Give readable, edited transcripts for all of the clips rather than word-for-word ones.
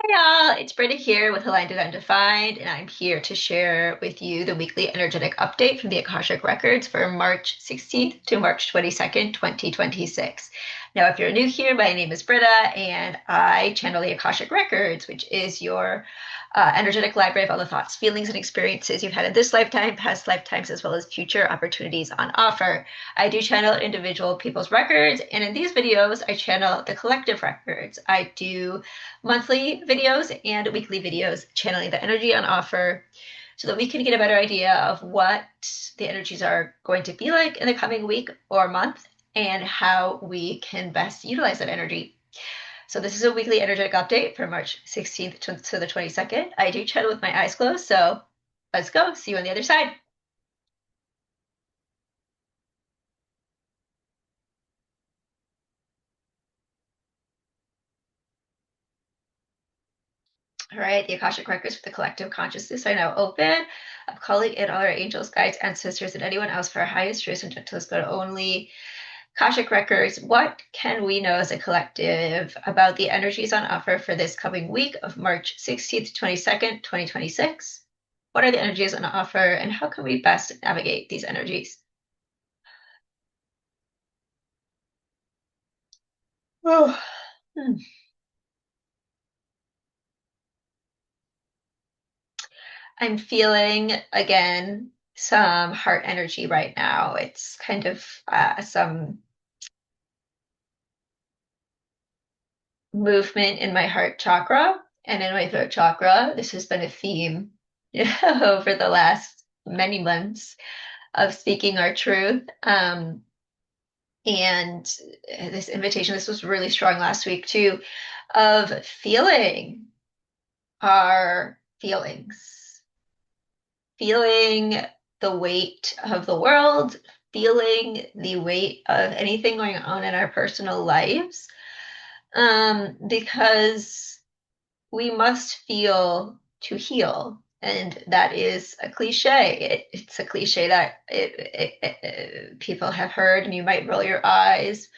Hi all, it's Britta here with Aligned and Undefined, and I'm here to share with you the weekly energetic update from the Akashic Records for March 16th to March 22nd, 2026. Now, if you're new here, my name is Britta, and I channel the Akashic Records, which is your energetic library of all the thoughts, feelings, and experiences you've had in this lifetime, past lifetimes, as well as future opportunities on offer. I do channel individual people's records, and in these videos, I channel the collective records. I do monthly videos and weekly videos channeling the energy on offer so that we can get a better idea of what the energies are going to be like in the coming week or month and how we can best utilize that energy. So this is a weekly energetic update from March 16th to the 22nd. I do channel with my eyes closed, so let's go. See you on the other side. All right, the Akashic Records for the collective consciousness are now open. I'm calling in all our angels, guides, ancestors, and anyone else for our highest truths and gentlest good only. Akashic Records, what can we know as a collective about the energies on offer for this coming week of March 16th to 22nd, 2026? What are the energies on offer, and how can we best navigate these energies? Oh, hmm. I'm feeling again some heart energy right now. It's kind of some movement in my heart chakra and in my throat chakra. This has been a theme over the last many months of speaking our truth. And this invitation, this was really strong last week too, of feeling our feelings, feeling the weight of the world, feeling the weight of anything going on in our personal lives. Because we must feel to heal. And that is a cliche. It's a cliche that people have heard, and you might roll your eyes.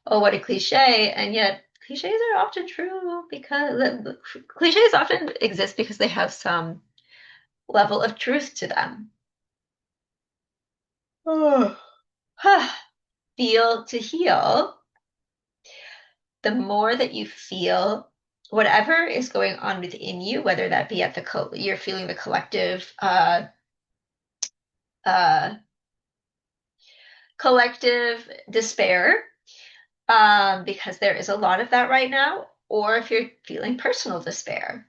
Oh, what a cliche. And yet, cliches are often true because cliches often exist because they have some level of truth to them. Oh. Feel to heal. The more that you feel whatever is going on within you, whether that be at you're feeling the collective uh, collective despair, because there is a lot of that right now, or if you're feeling personal despair.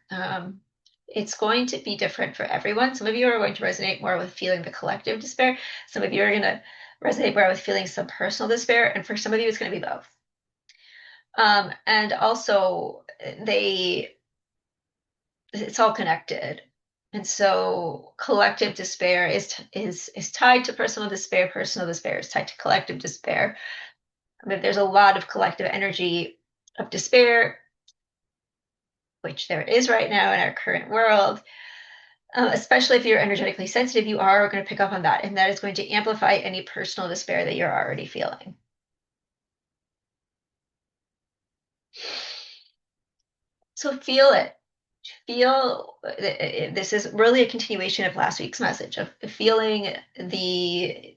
It's going to be different for everyone. Some of you are going to resonate more with feeling the collective despair. Some of you are going to resonate more with feeling some personal despair. And for some of you, it's going to be both. And also, it's all connected. And so collective despair is tied to personal despair. Personal despair is tied to collective despair. I mean, there's a lot of collective energy of despair, which there is right now in our current world. Especially if you're energetically sensitive, you are going to pick up on that, and that is going to amplify any personal despair that you're already feeling. So feel it. Feel this is really a continuation of last week's message of feeling the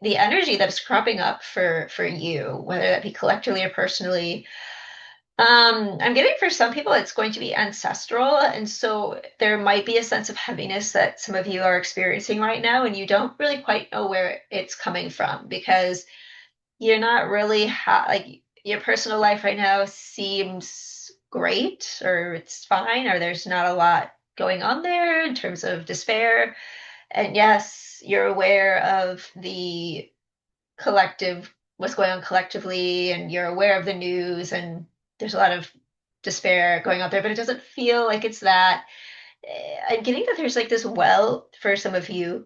energy that's cropping up for you, whether that be collectively or personally. I'm getting for some people it's going to be ancestral, and so there might be a sense of heaviness that some of you are experiencing right now, and you don't really quite know where it's coming from because you're not really like your personal life right now seems great or it's fine or there's not a lot going on there in terms of despair. And yes, you're aware of the collective, what's going on collectively, and you're aware of the news, and there's a lot of despair going out there, but it doesn't feel like it's that. I'm getting that there's like this well for some of you,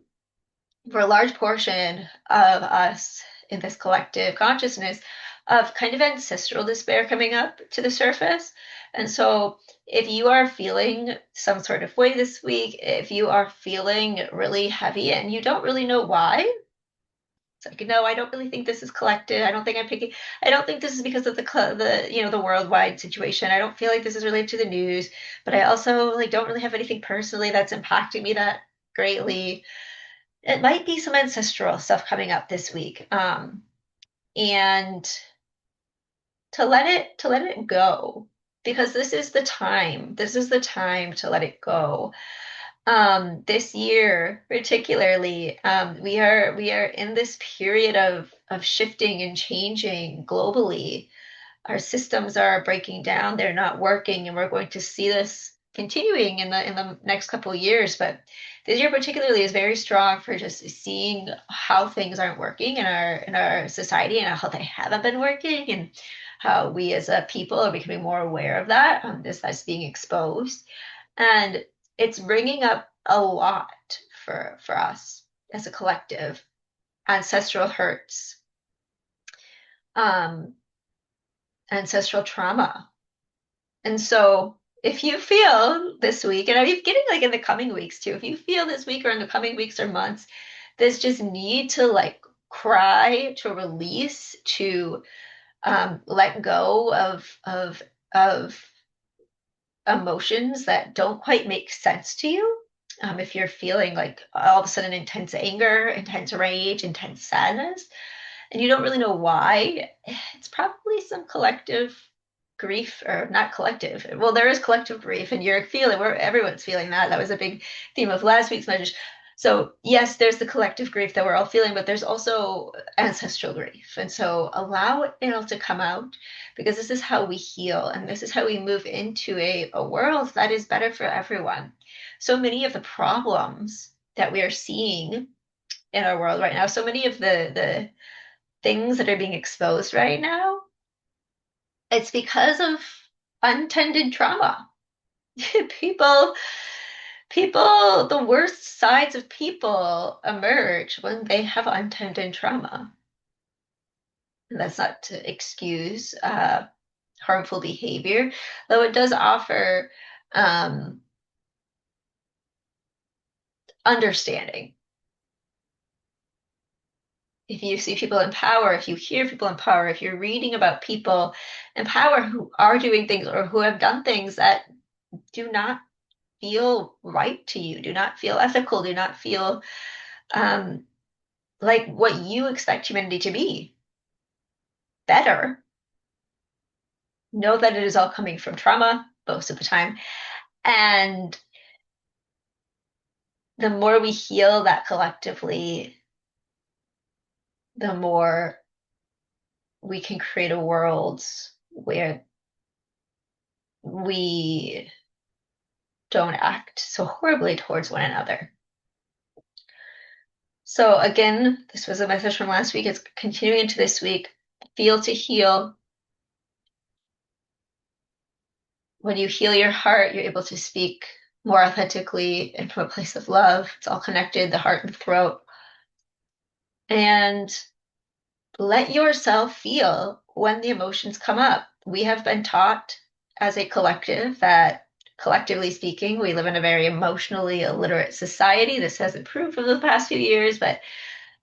for a large portion of us in this collective consciousness, of kind of ancestral despair coming up to the surface. And so, if you are feeling some sort of way this week, if you are feeling really heavy and you don't really know why, It's like, no, I don't really think this is collective. I don't think I'm picking. I don't think this is because of the worldwide situation. I don't feel like this is related to the news, but I also like don't really have anything personally that's impacting me that greatly. It might be some ancestral stuff coming up this week. And to let it go because this is the time. This is the time to let it go. This year particularly, we are in this period of shifting and changing globally. Our systems are breaking down, they're not working, and we're going to see this continuing in the next couple of years. But this year particularly is very strong for just seeing how things aren't working in our society and how they haven't been working, and how we as a people are becoming more aware of that, that's being exposed. And it's bringing up a lot for us as a collective, ancestral hurts, um, ancestral trauma. And so if you feel this week, and I'm getting like in the coming weeks too, if you feel this week or in the coming weeks or months, this just need to like cry, to release, to let go of emotions that don't quite make sense to you. If you're feeling like all of a sudden intense anger, intense rage, intense sadness, and you don't really know why, it's probably some collective grief, or not collective. Well, there is collective grief, and you're feeling where everyone's feeling that. That was a big theme of last week's message. So, yes, there's the collective grief that we're all feeling, but there's also ancestral grief. And so, allow it all to come out because this is how we heal and this is how we move into a world that is better for everyone. So many of the problems that we are seeing in our world right now, so many of the things that are being exposed right now, it's because of untended trauma. people people the worst sides of people emerge when they have untended trauma. And that's not to excuse harmful behavior, though it does offer um, understanding. If you see people in power, if you hear people in power, if you're reading about people in power who are doing things or who have done things that do not feel right to you, do not feel ethical, do not feel um, like what you expect humanity to be better, know that it is all coming from trauma most of the time. And the more we heal that collectively, the more we can create a world where we don't act so horribly towards one another. So, again, this was a message from last week. It's continuing into this week. Feel to heal. When you heal your heart, you're able to speak more authentically and from a place of love. It's all connected, the heart and the throat. And let yourself feel when the emotions come up. We have been taught as a collective that, collectively speaking, we live in a very emotionally illiterate society. This has improved over the past few years, but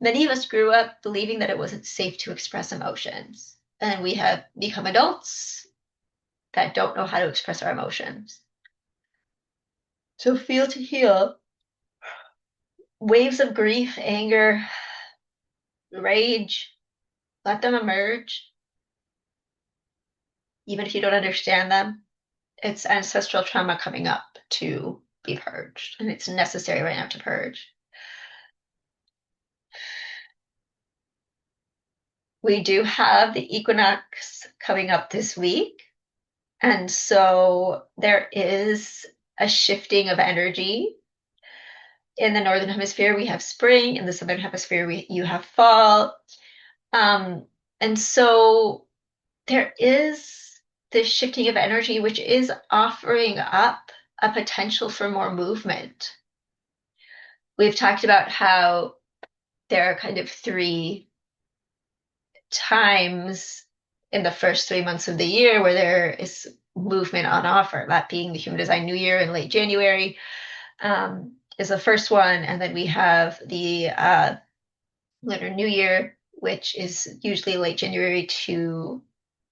many of us grew up believing that it wasn't safe to express emotions. And we have become adults that don't know how to express our emotions. So feel to heal. Waves of grief, anger, rage, let them emerge, even if you don't understand them. It's ancestral trauma coming up to be purged, and it's necessary right now to purge. We do have the equinox coming up this week, and so there is a shifting of energy. In the northern hemisphere, we have spring. In the southern hemisphere, you have fall. Um, and so there is this shifting of energy, which is offering up a potential for more movement. We've talked about how there are kind of three times in the first 3 months of the year where there is movement on offer, that being the Human Design New Year in late January, is the first one. And then we have the Lunar New Year, which is usually late January to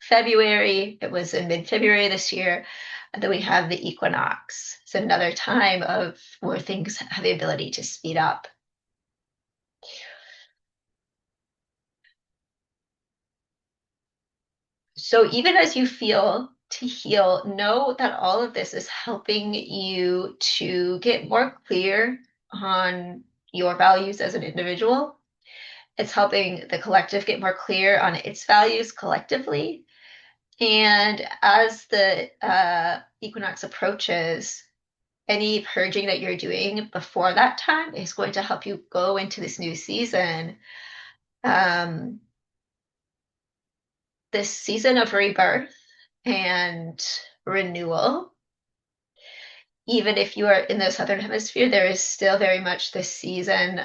February. It was in mid-February this year. And then we have the equinox. It's another time of where things have the ability to speed up. So even as you feel to heal, know that all of this is helping you to get more clear on your values as an individual. It's helping the collective get more clear on its values collectively. And as the equinox approaches, any purging that you're doing before that time is going to help you go into this new season, um, this season of rebirth and renewal. Even if you are in the southern hemisphere, there is still very much this season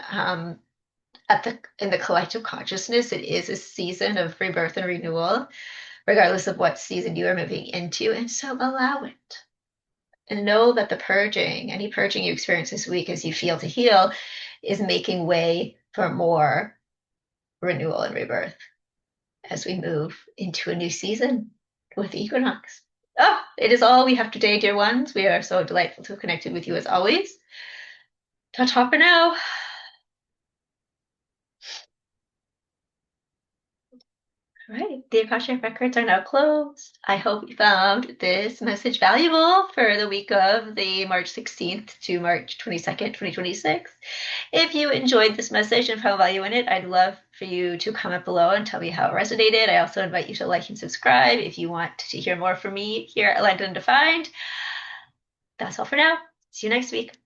at the in the collective consciousness. It is a season of rebirth and renewal, regardless of what season you are moving into. And so allow it. And know that the purging, any purging you experience this week as you feel to heal, is making way for more renewal and rebirth as we move into a new season with the equinox. Oh, it is all we have today, dear ones. We are so delightful to have connected with you as always. Ta-ta for now. All right, the Akashic Records are now closed. I hope you found this message valuable for the week of the March 16th to March 22nd, 2026. If you enjoyed this message and found value in it, I'd love for you to comment below and tell me how it resonated. I also invite you to like and subscribe if you want to hear more from me here at Land Undefined. That's all for now. See you next week.